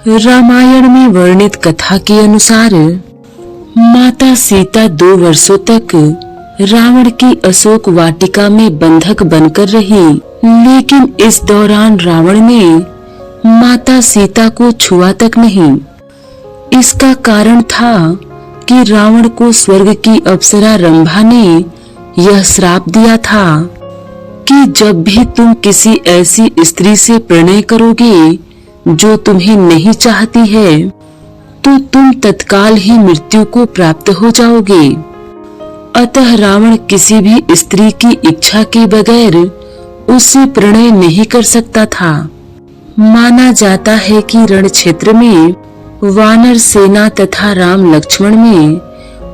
रामायण में वर्णित कथा के अनुसार माता सीता 2 वर्षों तक रावण की अशोक वाटिका में बंधक बनकर रही, लेकिन इस दौरान रावण ने माता सीता को छुआ तक नहीं। इसका कारण था कि रावण को स्वर्ग की अप्सरा रंभा ने यह श्राप दिया था कि जब भी तुम किसी ऐसी स्त्री से प्रणय करोगे जो तुम्हें नहीं चाहती है, तो तुम तत्काल ही मृत्यु को प्राप्त हो जाओगे। अतः रावण किसी भी स्त्री की इच्छा के बगैर उससे प्रणय नहीं कर सकता था। माना जाता है कि रण क्षेत्र में वानर सेना तथा राम लक्ष्मण में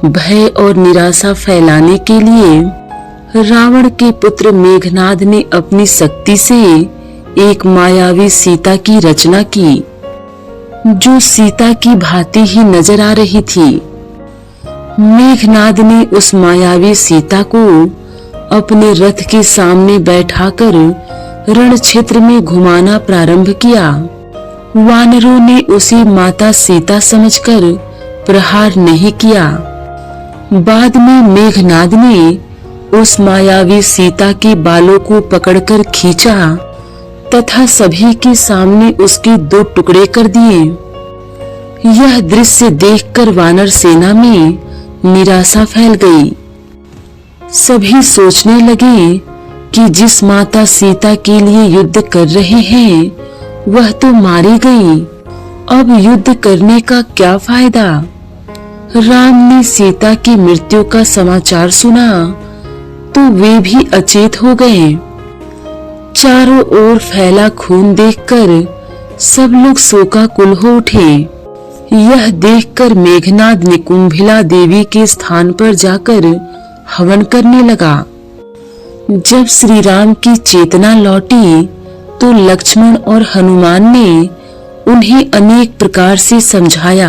भय और निराशा फैलाने के लिए रावण के पुत्र मेघनाद ने अपनी शक्ति से एक मायावी सीता की रचना की, जो सीता की भांति ही नजर आ रही थी। मेघनाद ने उस मायावी सीता को अपने रथ के सामने बैठाकर रण क्षेत्र में घुमाना प्रारंभ किया। वानरों ने उसे माता सीता समझकर प्रहार नहीं किया। बाद में मेघनाद ने उस मायावी सीता के बालों को पकड़कर खींचा तथा सभी के सामने उसके 2 टुकड़े कर दिए। यह दृश्य देखकर वानर सेना में निराशा फैल गई। सभी सोचने लगे कि जिस माता सीता के लिए युद्ध कर रहे हैं वह तो मारी गई, अब युद्ध करने का क्या फायदा। राम ने सीता की मृत्यु का समाचार सुना तो वे भी अचेत हो गए। चारों ओर फैला खून देखकर सब लोग शोकाकुल हो उठे। यह देखकर मेघनाद निकुंभिला देवी के स्थान पर जाकर हवन करने लगा। जब श्री राम की चेतना लौटी तो लक्ष्मण और हनुमान ने उन्हें अनेक प्रकार से समझाया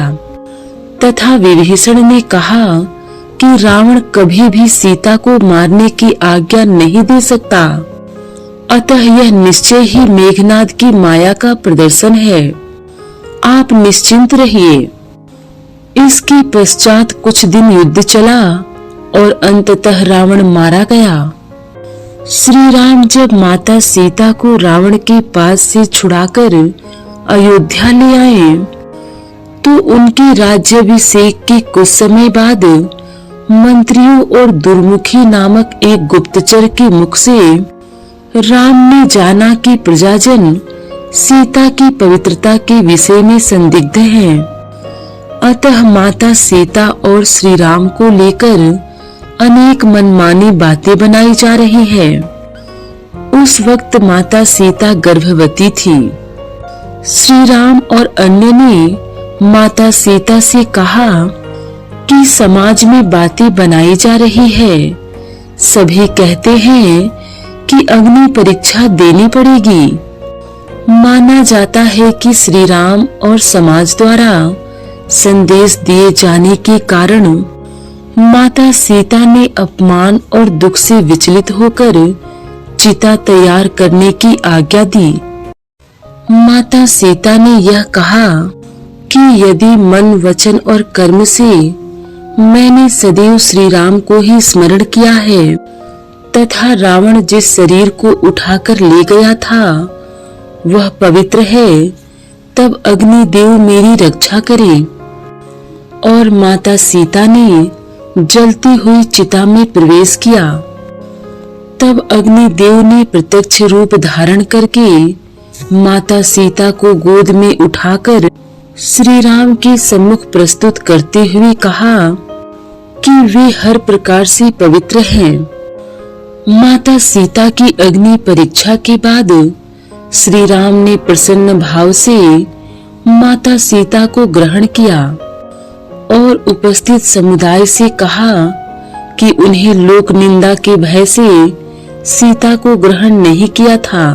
तथा विभीषण ने कहा कि रावण कभी भी सीता को मारने की आज्ञा नहीं दे सकता, अतः यह निश्चय ही मेघनाद की माया का प्रदर्शन है। आप निश्चिंत रहिए। इसके पश्चात कुछ दिन युद्ध चला और अंततः रावण मारा गया। श्री राम जब माता सीता को रावण के पास से छुड़ाकर अयोध्या ले आए तो उनके राज्याभिषेक के कुछ समय बाद मंत्रियों और दुर्मुखी नामक एक गुप्तचर के मुख से राम ने जाना कि प्रजाजन सीता की पवित्रता के विषय में संदिग्ध हैं। अतः माता सीता और श्री राम को लेकर अनेक मनमानी बातें बनाई जा रही हैं। उस वक्त माता सीता गर्भवती थी। श्री राम और अन्य ने माता सीता से कहा कि समाज में बातें बनाई जा रही है। सभी कहते हैं कि अग्नि परीक्षा देनी पड़ेगी। माना जाता है कि श्री राम और समाज द्वारा संदेश दिए जाने के कारण माता सीता ने अपमान और दुख से विचलित होकर चिता तैयार करने की आज्ञा दी। माता सीता ने यह कहा कि यदि मन, वचन और कर्म से मैंने सदैव श्री राम को ही स्मरण किया है तथा रावण जिस शरीर को उठाकर ले गया था वह पवित्र है, तब अग्निदेव मेरी रक्षा करे। और माता सीता ने जलती हुई चिता में प्रवेश किया। तब अग्निदेव ने प्रत्यक्ष रूप धारण करके माता सीता को गोद में उठाकर श्री राम के सम्मुख प्रस्तुत करते हुए कहा कि वे हर प्रकार से पवित्र हैं। माता सीता की अग्नि परीक्षा के बाद श्री राम ने प्रसन्न भाव से माता सीता को ग्रहण किया और उपस्थित समुदाय से कहा कि उन्हें लोक निंदा के भय से सीता को ग्रहण नहीं किया था,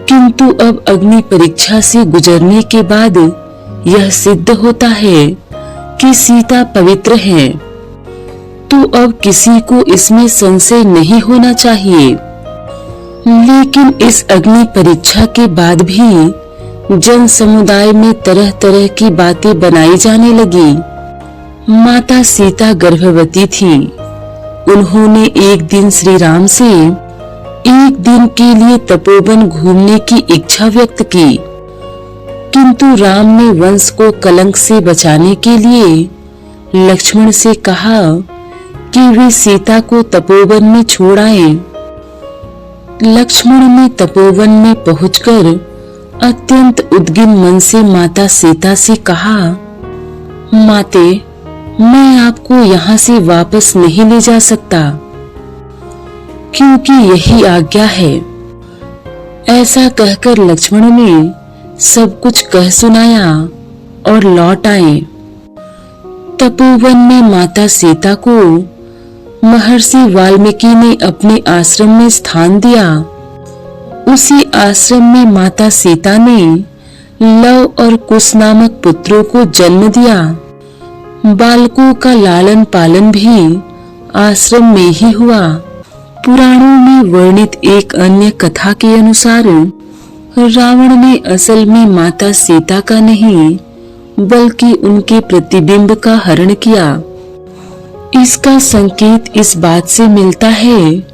किंतु अब अग्नि परीक्षा से गुजरने के बाद यह सिद्ध होता है कि सीता पवित्र है, तो अब किसी को इसमें संशय नहीं होना चाहिए। लेकिन इस अग्नि परीक्षा के बाद भी जन समुदाय में तरह तरह की बातें बनाई जाने लगी। माता सीता गर्भवती थी। उन्होंने एक दिन श्री राम से एक दिन के लिए तपोवन घूमने की इच्छा व्यक्त की, किंतु राम ने वंश को कलंक से बचाने के लिए लक्ष्मण से कहा कि वे सीता को तपोवन में छोड़ आएं। लक्ष्मण ने तपोवन में पहुंचकर अत्यंत उद्विग्न मन से माता सीता से कहा, माते, मैं आपको यहाँ से वापस नहीं ले जा सकता, क्योंकि यही आज्ञा है। ऐसा कहकर लक्ष्मण ने सब कुछ कह सुनाया और लौट आए। तपोवन में माता सीता को महर्षि वाल्मीकि ने अपने आश्रम में स्थान दिया। उसी आश्रम में माता सीता ने लव और कुश नामक पुत्रों को जन्म दिया। बालकों का लालन पालन भी आश्रम में ही हुआ। पुराणों में वर्णित एक अन्य कथा के अनुसार रावण ने असल में माता सीता का नहीं बल्कि उनके प्रतिबिंब का हरण किया। इसका संकेत इस बात से मिलता है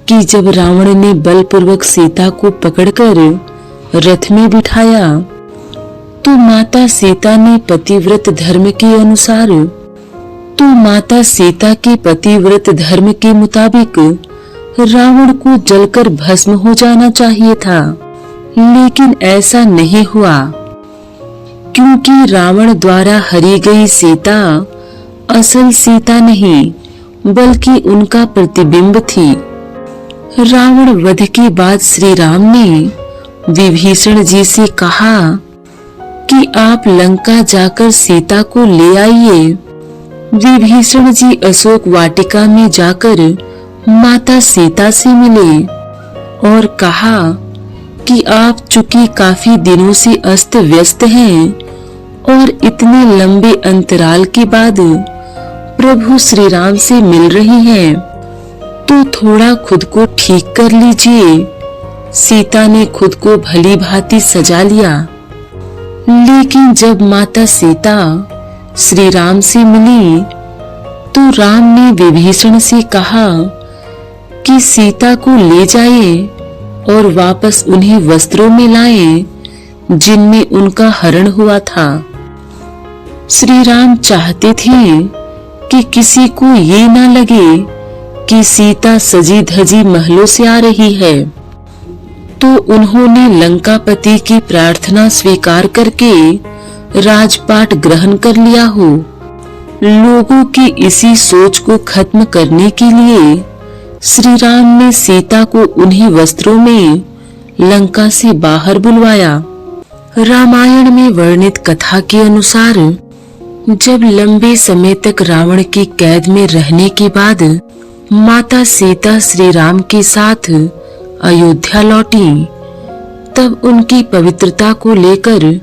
कि जब रावण ने बलपूर्वक सीता को पकड़कर रथ में बिठाया तो माता सीता ने पतिव्रत धर्म के मुताबिक रावण को जलकर भस्म हो जाना चाहिए था, लेकिन ऐसा नहीं हुआ, क्योंकि रावण द्वारा हरी गई सीता असल सीता नहीं बल्कि उनका प्रतिबिंब थी। रावण वध के बाद श्री राम ने विभीषण जी से कहा कि आप लंका जाकर सीता को ले आइए। विभीषण जी अशोक वाटिका में जाकर माता सीता से मिले और कहा कि आप चूंकि काफी दिनों से अस्त व्यस्त हैं और इतने लंबे अंतराल के बाद प्रभु श्री राम से मिल रही हैं, तो थोड़ा खुद को ठीक कर लीजिए। सीता ने खुद को भली भांति सजा लिया, लेकिन जब माता सीता श्री राम से मिली तो राम ने विभीषण से कहा कि सीता को ले जाए और वापस उन्हें वस्त्रों में लाए जिनमें उनका हरण हुआ था। श्री राम चाहते थे कि किसी को ये न लगे कि सीता सजी धजी महलों से आ रही है, तो उन्होंने लंकापति की प्रार्थना स्वीकार करके राजपाट ग्रहण कर लिया हो। लोगों की इसी सोच को खत्म करने के लिए श्री राम ने सीता को उन्हीं वस्त्रों में लंका से बाहर बुलवाया। रामायण में वर्णित कथा के अनुसार जब लंबे समय तक रावण की कैद में रहने के बाद माता सीता श्री राम के साथ अयोध्या लौटी, तब उनकी पवित्रता को लेकर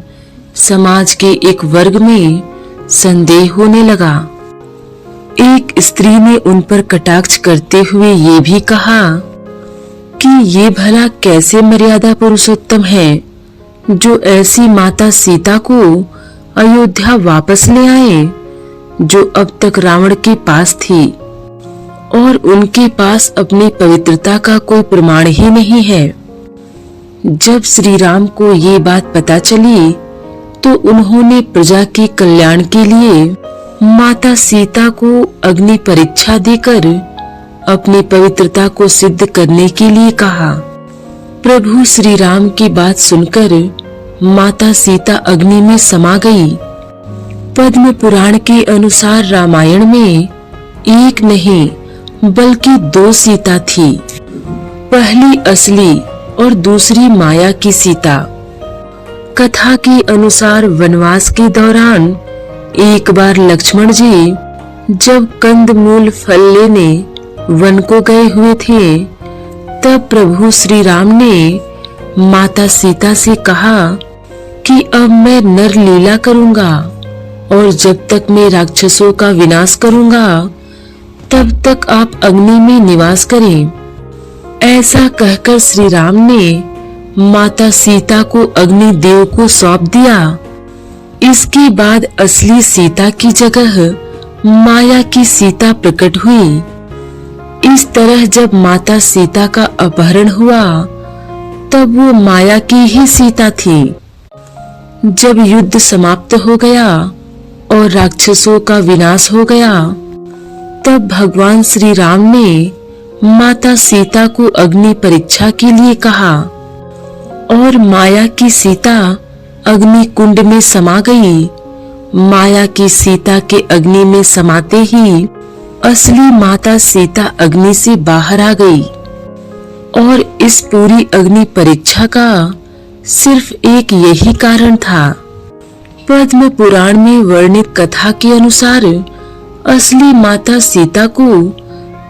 समाज के एक वर्ग में संदेह होने लगा। एक स्त्री ने उन पर कटाक्ष करते हुए ये भी कहा कि ये भला कैसे मर्यादा पुरुषोत्तम है जो ऐसी माता सीता को अयोध्या वापस ले आए, जो अब तक रावण के पास थी और उनके पास अपनी पवित्रता का कोई प्रमाण ही नहीं है। जब श्री राम को ये बात पता चली तो उन्होंने प्रजा के कल्याण के लिए माता सीता को अग्नि परीक्षा देकर अपनी पवित्रता को सिद्ध करने के लिए कहा। प्रभु श्री राम की बात सुनकर माता सीता अग्नि में समा गई। पद्म पुराण के अनुसार रामायण में एक नहीं बल्कि 2 सीता थी, पहली असली और दूसरी माया की सीता। कथा के अनुसार वनवास के दौरान एक बार लक्ष्मण जी जब कंदमूल फल लेने वन को गए हुए थे, तब प्रभु श्री राम ने माता सीता से कहा कि अब मैं नर लीला करूंगा और जब तक मैं राक्षसों का विनाश करूंगा तब तक आप अग्नि में निवास करें। ऐसा कहकर श्री राम ने माता सीता को अग्निदेव को सौंप दिया। इसके बाद असली सीता की जगह माया की सीता प्रकट हुई। इस तरह जब माता सीता का अपहरण हुआ तब वो माया की ही सीता थी। जब युद्ध समाप्त हो गया और राक्षसों का विनाश हो गया तब भगवान श्री राम ने माता सीता को अग्नि परीक्षा के लिए कहा और माया की सीता अग्नि कुंड में समा गई। माया की सीता के अग्नि में समाते ही असली माता सीता अग्नि से बाहर आ गई। और इस पूरी अग्नि परीक्षा का सिर्फ एक यही कारण था। पद्म पुराण में वर्णित कथा के अनुसार असली माता सीता को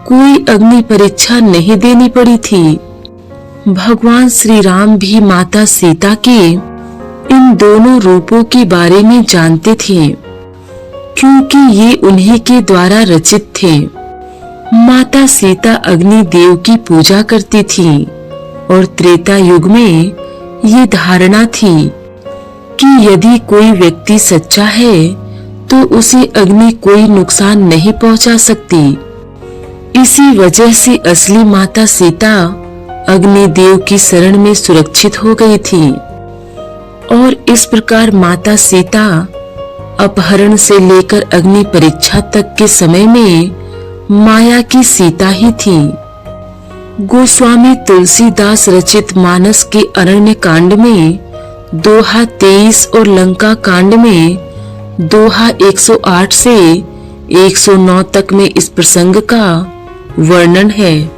कोई अग्नि परीक्षा नहीं देनी पड़ी थी। भगवान श्री राम भी माता सीता के इन दोनों रूपों के बारे में जानते थे क्योंकि ये उन्हीं के द्वारा रचित थे। माता सीता अग्नि देव की पूजा करती थी और त्रेता युग में ये धारणा थी कि यदि कोई व्यक्ति सच्चा है तो उसे अग्नि कोई नुकसान नहीं पहुंचा सकती। इसी वजह से असली माता सीता अग्निदेव की शरण में सुरक्षित हो गई थी और इस प्रकार माता सीता अपहरण से लेकर अग्नि परीक्षा तक के समय में माया की सीता ही थी। गोस्वामी तुलसीदास रचित मानस के अरण्य कांड में दोहा 23 और लंका कांड में दोहा 108 से 109 तक में इस प्रसंग का वर्णन है।